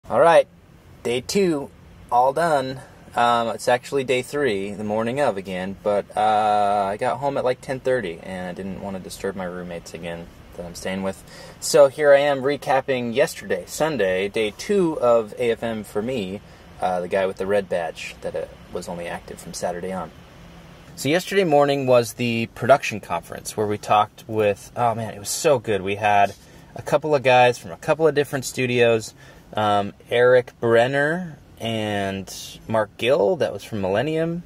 All right, day 2, all done. It's actually day 3, the morning of again, but I got home at like 10:30, and I didn't want to disturb my roommates again that I'm staying with. So here I am recapping yesterday, Sunday, day 2 of AFM for me, the guy with the red badge that was only active from Saturday on. So yesterday morning was the production conference where we talked with, oh man, it was so good. We had a couple of guys from a couple of different studios, Eric Brenner and Mark Gill, that was from Millennium,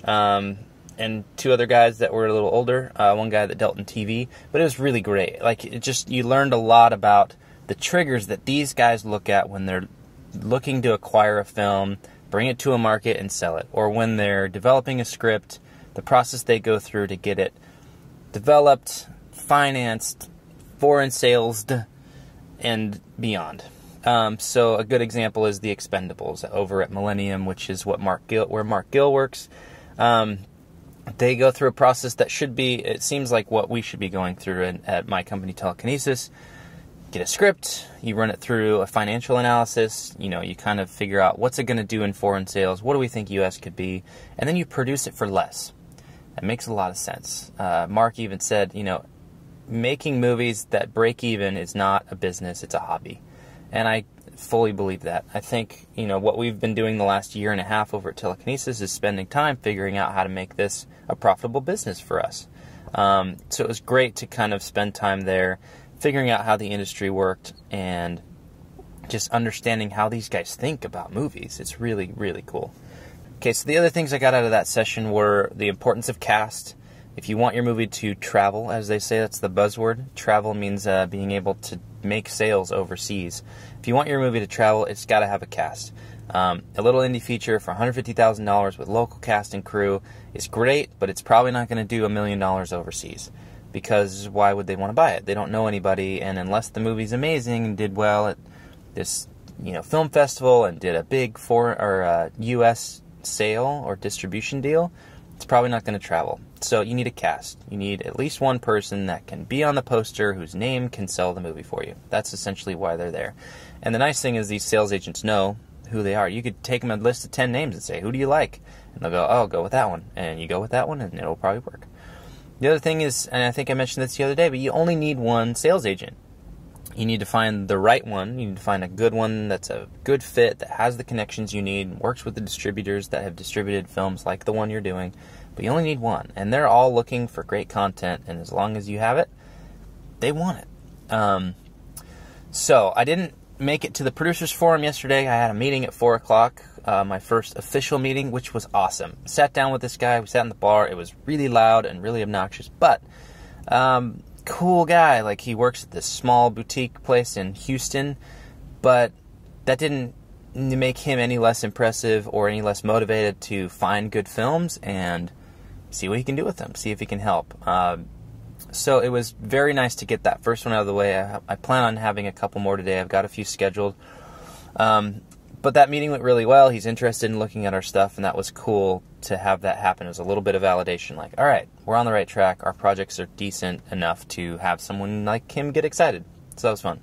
and 2 other guys that were a little older, one guy that dealt in TV, but it was really great. Like, you learned a lot about the triggers that these guys look at when they're looking to acquire a film, bring it to a market and sell it, or when they're developing a script, the process they go through to get it developed, financed, foreign salesed, and beyond. So a good example is The Expendables over at Millennium, which is where Mark Gill works. They go through a process that should be, it seems like what we should be going through at my company, Telekinesis. Get a script, you run it through a financial analysis, you kind of figure out what's it going to do in foreign sales, what do we think US could be, and then you produce it for less. That makes a lot of sense. Mark even said, making movies that break even is not a business, it's a hobby. And I fully believe that. I think, what we've been doing the last year and a half over at Telekinesis is spending time figuring out how to make this a profitable business for us. So it was great to kind of spend time there, figuring out how the industry worked, and just understanding how these guys think about movies. It's really, really cool. Okay, so the other things I got out of that session were the importance of cast. If you want your movie to travel, as they say, that's the buzzword. Travel means being able to make sales overseas. If you want your movie to travel, it's got to have a cast. A little indie feature for $150,000 with local cast and crew is great, but it's probably not going to do $1 million overseas. Because why would they want to buy it? They don't know anybody, and unless the movie's amazing and did well at this, film festival and did a big U.S. sale or distribution deal, it's probably not going to travel. So you need a cast. You need at least one person that can be on the poster whose name can sell the movie for you. That's essentially why they're there. And the nice thing is these sales agents know who they are. You could take them a list of 10 names and say, who do you like? And they'll go, oh, go with that one. And you go with that one, and it'll probably work. The other thing is, and I think I mentioned this the other day, but you only need one sales agent. You need to find the right one. You need to find a good one that's a good fit, that has the connections you need, works with the distributors that have distributed films like the one you're doing. But you only need one. And they're all looking for great content, and as long as you have it, they want it. So I didn't make it to the producers forum yesterday. I had a meeting at 4 o'clock, my first official meeting, which was awesome. Sat down with this guy. We sat in the bar. It was really loud and really obnoxious, but cool guy. Like, he works at this small boutique place in Houston, but that didn't make him any less impressive or any less motivated to find good films and see what he can do with them, see if he can help. So it was very nice to get that first one out of the way. I plan on having a couple more today. I've got a few scheduled. But that meeting went really well. He's interested in looking at our stuff, and that was cool to have that happen. It was a little bit of validation, like, all right, we're on the right track. Our projects are decent enough to have someone like him get excited. So that was fun.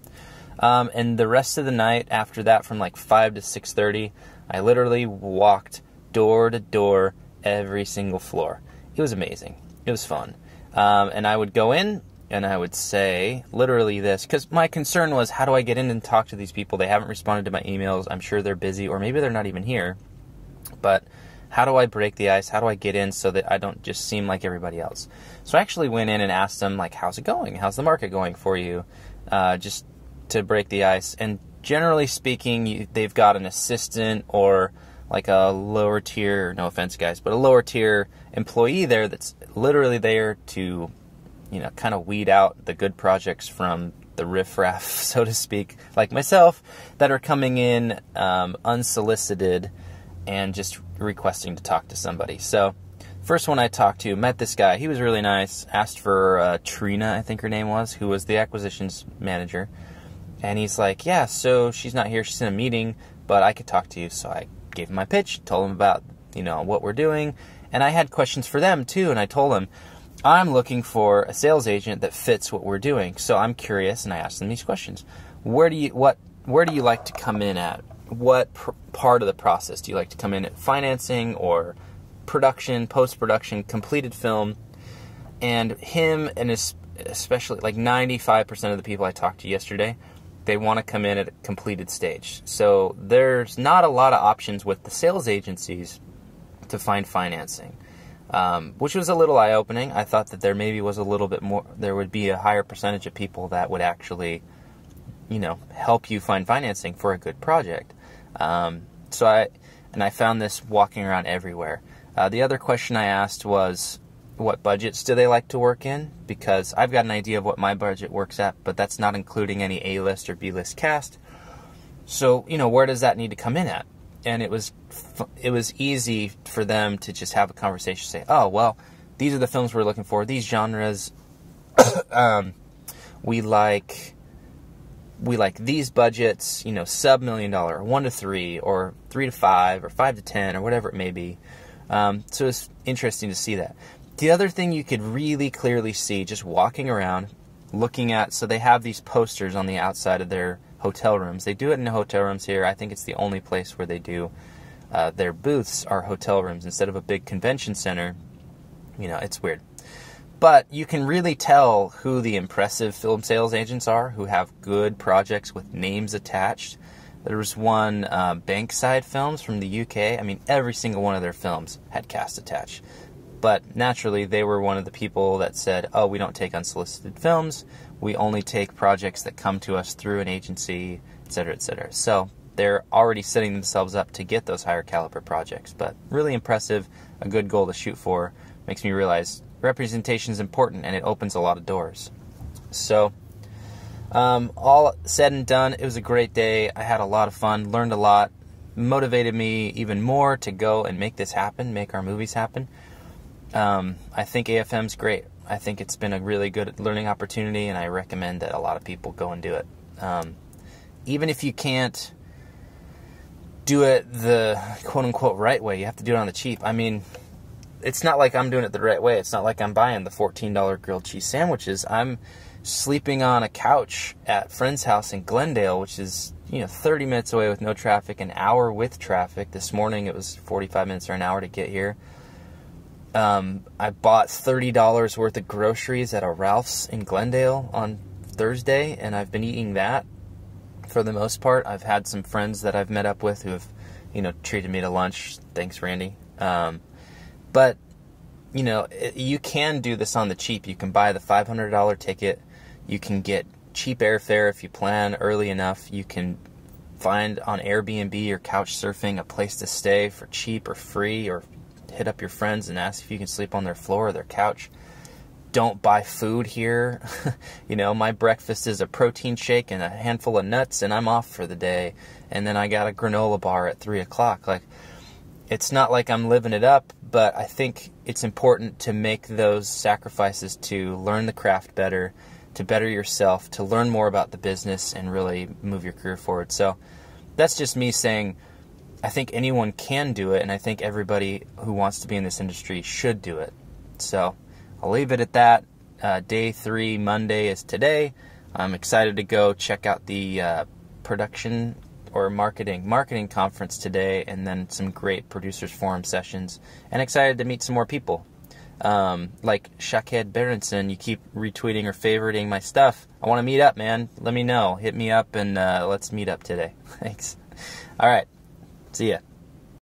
And the rest of the night after that, from like 5 to 6:30, I literally walked door to door, every single floor. It was amazing. It was fun. And I would go in, and I would say literally this, because my concern was, how do I get in and talk to these people? They haven't responded to my emails. I'm sure they're busy, or maybe they're not even here. But how do I break the ice? How do I get in so that I don't just seem like everybody else? So I actually went in and asked them, like, how's it going? How's the market going for you? Just to break the ice. And generally speaking, they've got an assistant or like a lower tier, no offense guys, but a lower tier employee there that's literally there to, kind of weed out the good projects from the riffraff, so to speak, like myself, that are coming in unsolicited and just requesting to talk to somebody. So first one I talked to, met this guy. He was really nice. Asked for Trina, I think her name was, who was the acquisitions manager. And he's like, yeah, so she's not here. She's in a meeting, but I could talk to you. So I gave him my pitch, told him about, what we're doing. And I had questions for them, too. And I told him, I'm looking for a sales agent that fits what we're doing. So I'm curious, and I asked them these questions. Where do you like to come in at? what part of the process do you like to come in at? Financing or production, post-production, completed film? And him and especially like 95% of the people I talked to yesterday, they want to come in at a completed stage. So there's not a lot of options with the sales agencies to find financing, which was a little eye-opening. I thought that there maybe was a little bit more, there would be a higher percentage of people that would actually, help you find financing for a good project. So I found this walking around everywhere. The other question I asked was, what budgets do they like to work in? Because I've got an idea of what my budget works at, but that's not including any A-list or B-list cast. So, where does that need to come in at? And it was easy for them to just have a conversation, say, oh, well, these are the films we're looking for, these genres. We like these budgets, sub $1 million, or 1 to 3, or 3 to 5, or 5 to 10, or whatever it may be. So it's interesting to see that. The other thing you could really clearly see just walking around, looking at, so they have these posters on the outside of their hotel rooms. They do it in hotel rooms here. I think it's the only place where they do their booths are hotel rooms instead of a big convention center. It's weird. But you can really tell who the impressive film sales agents are, who have good projects with names attached. There was one, Bankside Films from the UK. I mean, every single one of their films had cast attached. But naturally, they were one of the people that said, oh, we don't take unsolicited films. We only take projects that come to us through an agency, et cetera, et cetera. So they're already setting themselves up to get those higher caliber projects. But really impressive, a good goal to shoot for. Makes me realize representation is important, and it opens a lot of doors. So all said and done, it was a great day. I had a lot of fun, learned a lot, motivated me even more to go and make this happen, make our movies happen. I think AFM's great. I think it's been a really good learning opportunity, and I recommend that a lot of people go and do it. Even if you can't do it the quote-unquote right way, you have to do it on the cheap. I mean, it's not like I'm doing it the right way. It's not like I'm buying the $14 grilled cheese sandwiches. I'm sleeping on a couch at a friend's house in Glendale, which is 30 minutes away with no traffic, an hour with traffic. This morning it was 45 minutes or an hour to get here. I bought $30 worth of groceries at a Ralph's in Glendale on Thursday, and I've been eating that for the most part. I've had some friends that I've met up with who have, treated me to lunch. Thanks, Randy. But, you can do this on the cheap. You can buy the $500 ticket. You can get cheap airfare if you plan early enough. You can find on Airbnb or Couchsurfing a place to stay for cheap or free, or hit up your friends and ask if you can sleep on their floor or their couch. Don't buy food here. My breakfast is a protein shake and a handful of nuts, and I'm off for the day. And then I got a granola bar at 3 o'clock. It's not like I'm living it up, but I think it's important to make those sacrifices to learn the craft better, to better yourself, to learn more about the business and really move your career forward. So that's just me saying I think anyone can do it, and I think everybody who wants to be in this industry should do it. So I'll leave it at that. Day 3, Monday, is today. I'm excited to go check out the production or marketing conference today, and then some great producers forum sessions, and excited to meet some more people. Like Shaked Berenson, you keep retweeting or favoriting my stuff. I want to meet up, man. Let me know. Hit me up, and let's meet up today. Thanks. All right. See ya.